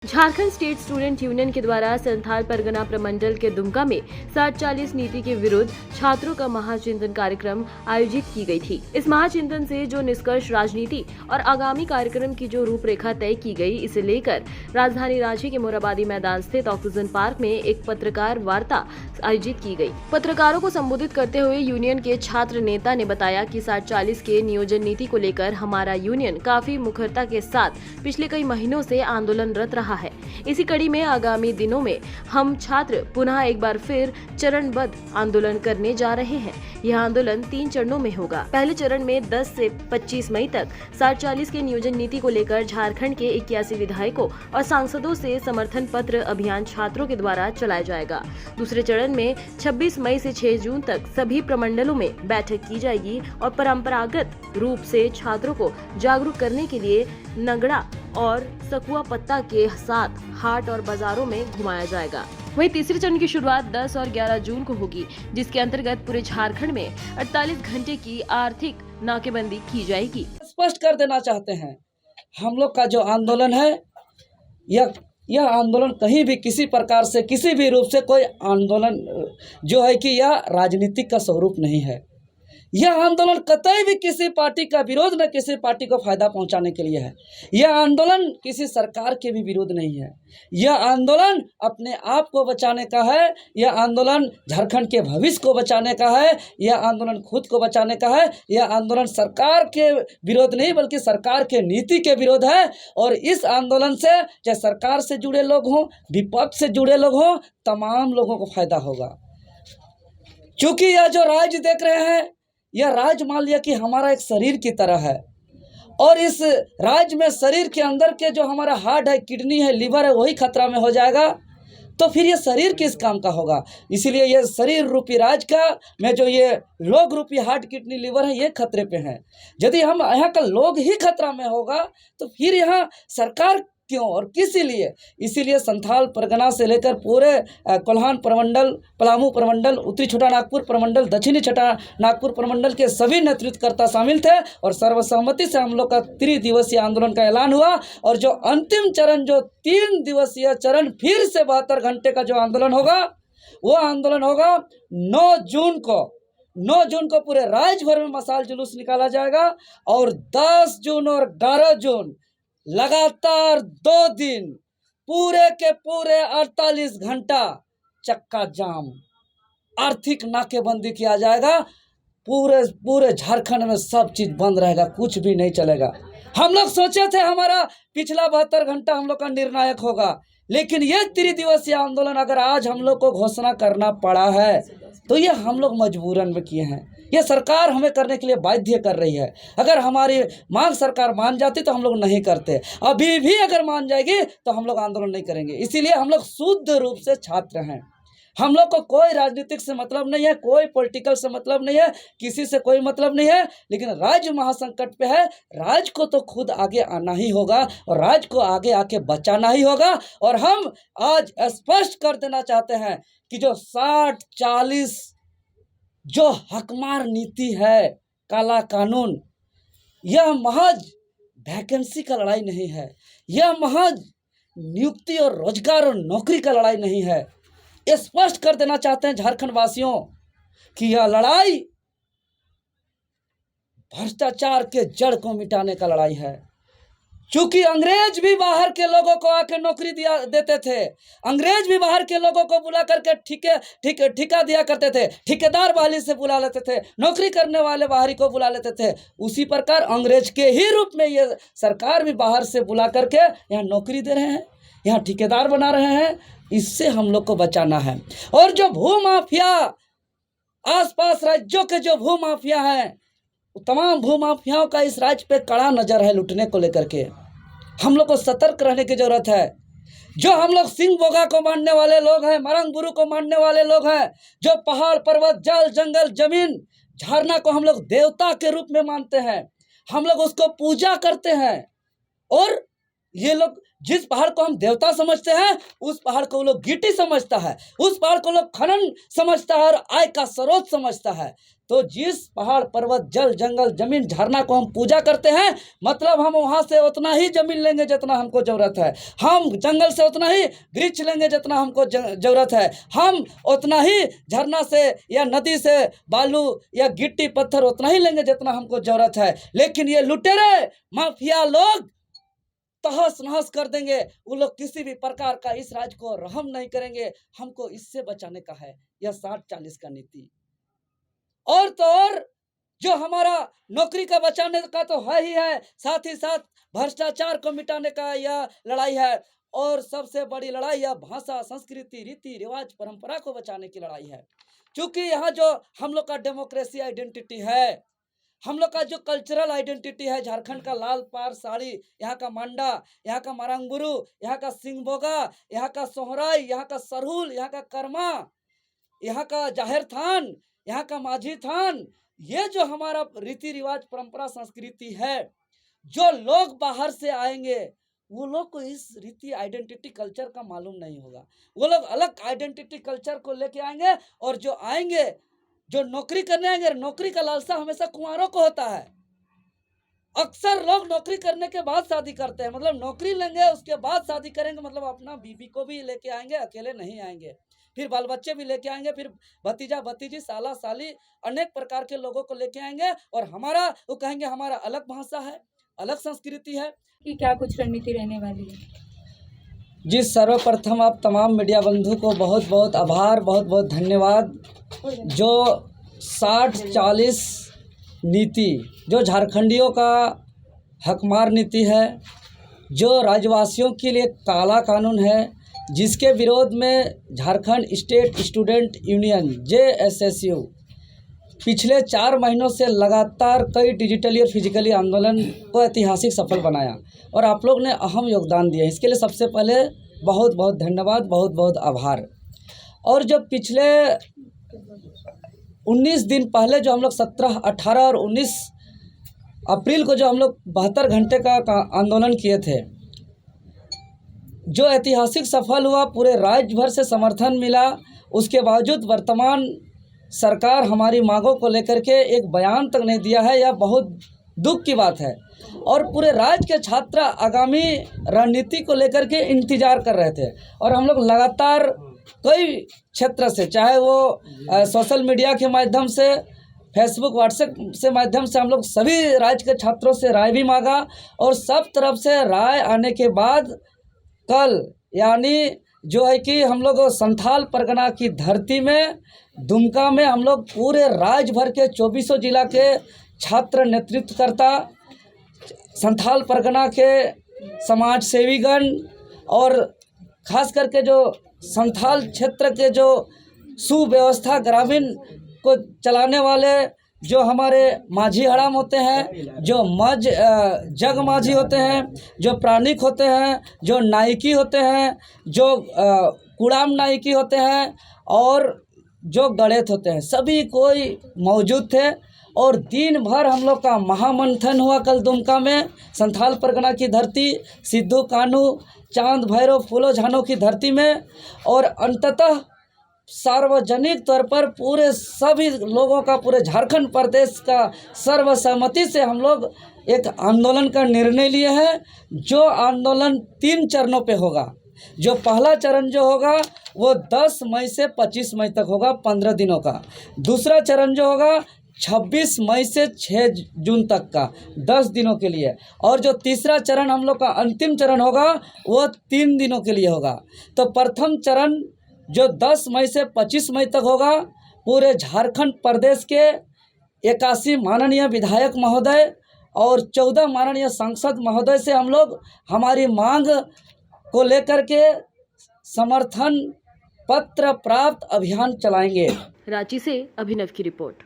Jharkhand state student union के द्वारा संथाल परगना प्रमंडल के दुमका में 740 नीति के विरुद्ध छात्रों का महाचिंतन कार्यक्रम आयोजित की गई थी। इस महाचिंतन से जो निष्कर्ष राजनीति और आगामी कार्यक्रम की जो रूपरेखा तय की गई, इसे लेकर राजधानी रांची के मोराबादी मैदान स्थित ऑक्सीजन पार्क में एक पत्रकार वार्ता आयोजित की गई। पत्रकारों को संबोधित करते हुए यूनियन के छात्र नेता ने बताया कि 740 के नियोजन नीति को लेकर हमारा यूनियन काफी मुखरता के साथ पिछले कई महीनों से आंदोलनरत रहा है। इसी कड़ी में आगामी दिनों में हम छात्र पुनः एक बार फिर चरणबद्ध आंदोलन करने जा रहे हैं। यह आंदोलन 3 चरणों में होगा। पहले चरण में 10 से 25 मई तक 740 के नियोजन नीति को लेकर झारखंड के 81 विधायकों और सांसदों से समर्थन पत्र अभियान छात्रों के द्वारा चलाया जाएगा। दूसरे चरण में 26 मई से 6 जून तक सभी प्रमंडलों में बैठक की जाएगी और परंपरागत रूप से छात्रों को जागरूक करने के लिए नगड़ा और सकुआ पत्ता के साथ हाट और बाजारों में घुमाया जाएगा। वहीं तीसरे चरण की शुरुआत 10 और 11 जून को होगी, जिसके अंतर्गत पूरे झारखंड में 48 घंटे की आर्थिक नाकेबंदी की जाएगी। स्पष्ट कर देना चाहते हैं, हम लोग का जो आंदोलन है यह आंदोलन कहीं भी किसी प्रकार से किसी भी रूप से कोई आंदोलन जो है कि यह राजनीतिक का स्वरूप नहीं है। यह आंदोलन कतई भी किसी पार्टी का विरोध न किसी पार्टी को फायदा पहुंचाने के लिए है। यह आंदोलन किसी सरकार के भी विरोध नहीं है। यह आंदोलन अपने आप को बचाने का है। यह आंदोलन झारखंड के भविष्य को बचाने का है। यह आंदोलन खुद को बचाने का है। यह आंदोलन सरकार के विरोध नहीं बल्कि सरकार के नीति के विरोध है। और इस आंदोलन से चाहे सरकार से जुड़े लोग हों, विपक्ष से जुड़े लोग हों, तमाम लोगों को फायदा होगा। क्योंकि यह जो राज्य देख रहे हैं, यह राज्य मान लिया कि हमारा एक शरीर की तरह है और इस राज्य में शरीर के अंदर के जो हमारा हार्ट है, किडनी है, लिवर है, वही खतरा में हो जाएगा तो फिर ये शरीर किस काम का होगा। इसीलिए ये शरीर रूपी राज्य का में जो ये लोग रूपी हार्ट, किडनी, लिवर है, ये खतरे पे हैं। यदि हम यहाँ का लोग ही खतरा में होगा तो फिर यहाँ सरकार क्यों और किस लिए। इसीलिए संथाल परगना से लेकर पूरे कोल्हान प्रमंडल, पलामू प्रमंडल, उत्तरी छोटा नागपुर प्रमंडल, दक्षिणी छोटा नागपुर प्रमंडल के सभी नेतृत्वकर्ता शामिल थे और सर्वसम्मति से हम लोग का 3 दिवसीय आंदोलन का ऐलान हुआ। और जो अंतिम चरण, जो 3 दिवसीय चरण, फिर से 72 घंटे का जो आंदोलन होगा, वो आंदोलन होगा 9 जून को। 9 जून को पूरे राज्य भर में मशाल जुलूस निकाला जाएगा और 10 जून और 11 जून लगातार 2 दिन पूरे के पूरे 48 घंटा चक्का जाम, आर्थिक नाकेबंदी किया जाएगा। पूरे झारखंड में सब चीज बंद रहेगा, कुछ भी नहीं चलेगा। हम लोग सोचे थे हमारा पिछला 72 घंटा हम लोग का निर्णायक होगा, लेकिन ये 3 दिवसीय आंदोलन अगर आज हम लोग को घोषणा करना पड़ा है तो ये हम लोग मजबूरन में किए हैं। ये सरकार हमें करने के लिए बाध्य कर रही है। अगर हमारी मांग सरकार मान जाती तो हम लोग नहीं करते। अभी भी अगर मान जाएगी तो हम लोग आंदोलन नहीं करेंगे। इसीलिए हम लोग शुद्ध रूप से छात्र हैं। हम लोग को कोई राजनीतिक से मतलब नहीं है, कोई पॉलिटिकल से मतलब नहीं है, किसी से कोई मतलब नहीं है। लेकिन राज्य महासंकट पे है, राज्य को तो खुद आगे आना ही होगा और राज्य को आगे आके बचाना ही होगा। और हम आज स्पष्ट कर देना चाहते हैं कि जो 60-40 जो हकमार नीति है, काला कानून, यह महज वैकेंसी का लड़ाई नहीं है। यह महज नियुक्ति और रोजगार और नौकरी का लड़ाई नहीं है। ये स्पष्ट कर देना चाहते हैं झारखंड वासियों कि यह लड़ाई भ्रष्टाचार के जड़ को मिटाने का लड़ाई है। क्योंकि अंग्रेज भी बाहर के लोगों को आके नौकरी देते थे। अंग्रेज भी बाहर के लोगों को बुला करके ठिका दिया करते थे। ठेकेदार बहाली से बुला लेते थे, नौकरी करने वाले बाहरी को बुला लेते थे। उसी प्रकार अंग्रेज के ही रूप में ये सरकार भी बाहर से बुला करके यहाँ नौकरी दे रहे हैं, यहाँ ठेकेदार बना रहे हैं। इससे हम लोग को बचाना है। और जो भूमाफिया, आसपास राज्यों के जो भूमाफिया हैं, तमाम भूमाफियाओं का इस राज्य पे कड़ा नजर है लूटने को लेकर के। हम लोग को सतर्क रहने की जरूरत है। जो हम लोग सिंह बोगा को मानने वाले लोग हैं, मरंग बुरु को मानने वाले लोग हैं, जो पहाड़, पर्वत, जल, जंगल, जमीन, झरना को हम लोग देवता के रूप में मानते हैं, हम लोग उसको पूजा करते हैं। और ये लोग जिस पहाड़ को हम देवता समझते हैं, उस पहाड़ को वो लोग गिट्टी समझता है, उस पहाड़ को लोग खनन समझता है और आय का स्रोत समझता है। तो जिस पहाड़ पर्वत जल जंगल जमीन झरना को हम पूजा करते हैं, मतलब हम वहाँ से उतना ही जमीन लेंगे जितना हमको ज़रूरत है, हम जंगल से उतना ही वृक्ष लेंगे जितना हमको ज़रूरत है, हम उतना ही झरना से या नदी से बालू या गिट्टी पत्थर उतना ही लेंगे जितना हमको ज़रूरत है। लेकिन ये लुटेरे माफिया लोग तहस नहस कर देंगे। वो लोग किसी भी प्रकार का इस राज्य को रहम नहीं करेंगे। हमको इससे बचाने का है यह 60-40 का नीति। और तो और जो हमारा नौकरी का बचाने का तो है ही है, साथ ही साथ भ्रष्टाचार को मिटाने का यह लड़ाई है। और सबसे बड़ी लड़ाई यह भाषा, संस्कृति, रीति रिवाज, परंपरा को बचाने की लड़ाई है। क्योंकि यहाँ जो हम लोग का डेमोक्रेसी आइडेंटिटी है, हम लोग का जो कल्चरल आइडेंटिटी है, झारखंड का लाल पार साड़ी, यहाँ का मांडा, यहाँ का मारंगुरु, यहाँ का सिंगबोगा, यहाँ का सोहराई, यहाँ का सरहुल, यहाँ का कर्मा, यहाँ का जाहिर थान, यहाँ का माझी थान, ये जो हमारा रीति रिवाज परंपरा संस्कृति है, जो लोग बाहर से आएंगे वो लोग को इस रीति आइडेंटिटी कल्चर का मालूम नहीं होगा। वो लोग अलग आइडेंटिटी कल्चर को लेके आएंगे। और जो आएंगे, जो नौकरी करने आएंगे, नौकरी का लालसा हमेशा कुंवारों को होता है। अक्सर लोग नौकरी करने के बाद शादी करते हैं, मतलब नौकरी लेंगे उसके बाद शादी करेंगे, मतलब अपना बीबी को भी लेके आएंगे, अकेले नहीं आएंगे, फिर बाल बच्चे भी लेके आएंगे, फिर भतीजा भतीजी साला साली अनेक प्रकार के लोगों को लेके आएंगे। और हमारा वो कहेंगे हमारा अलग भाषा है, अलग संस्कृति है। कि क्या कुछ रणनीति रहने वाली है? जी, सर्वप्रथम आप तमाम मीडिया बंधु को बहुत बहुत आभार, बहुत बहुत धन्यवाद। जो 60-40 नीति जो झारखंडियों का हकमार नीति है, जो राज्यवासियों के लिए काला कानून है, जिसके विरोध में Jharkhand state student union JSSU पिछले 4 महीनों से लगातार कई डिजिटली और फिजिकली आंदोलन को ऐतिहासिक सफल बनाया और आप लोग ने अहम योगदान दिया। इसके लिए सबसे पहले बहुत बहुत धन्यवाद, बहुत बहुत आभार। और जो पिछले 19 दिन पहले जो हम लोग 17, 18 और 19 अप्रैल को जो हम लोग 72 घंटे का आंदोलन किए थे, जो ऐतिहासिक सफल हुआ, पूरे राज्य भर से समर्थन मिला। उसके बावजूद वर्तमान सरकार हमारी मांगों को लेकर के एक बयान तक नहीं दिया है, यह बहुत दुख की बात है। और पूरे राज्य के छात्र आगामी रणनीति को लेकर के इंतजार कर रहे थे। और हम लोग लगातार कई क्षेत्र से, चाहे वो सोशल मीडिया के माध्यम से, फेसबुक व्हाट्सएप से माध्यम से, हम लोग सभी राज्य के छात्रों से राय भी मांगा। और सब तरफ से राय आने के बाद कल यानी जो है कि हम लोग संथाल परगना की धरती में दुमका में हम लोग पूरे राज्य भर के 24 जिला के छात्र नेतृत्वकर्ता, संथाल परगना के समाज सेवीगण और खास करके जो संथाल क्षेत्र के जो सुव्यवस्था ग्रामीण को चलाने वाले जो हमारे माझी हड़ाम होते हैं, जो जग माझी होते हैं, जो प्राणिक होते हैं, जो नायकी होते हैं, जो कुड़ाम नायकी होते हैं और जो गणेत होते हैं, सभी कोई मौजूद थे। और दिन भर हम लोग का महामंथन हुआ कल दुमका में, संथाल परगना की धरती, सिद्धू कान्हू, चांद भैरव, फूलो झानो की धरती में। और अंततः सार्वजनिक तौर पर पूरे सभी लोगों का, पूरे झारखंड प्रदेश का सर्वसम्मति से हम लोग एक आंदोलन का निर्णय लिए हैं। जो आंदोलन 3 चरणों पे होगा। जो पहला चरण जो होगा वो 10 मई से 25 मई तक होगा, 15 दिनों का। दूसरा चरण जो होगा 26 मई से 6 जून तक का, 10 दिनों के लिए। और जो तीसरा चरण हम लोग का अंतिम चरण होगा वो 3 दिनों के लिए होगा। तो प्रथम चरण जो 10 मई से 25 मई तक होगा, पूरे झारखंड प्रदेश के 81 माननीय विधायक महोदय और 14 माननीय सांसद महोदय से हम लोग हमारी मांग को लेकर के समर्थन पत्र प्राप्त अभियान चलाएंगे। रांची से अभिनव की रिपोर्ट।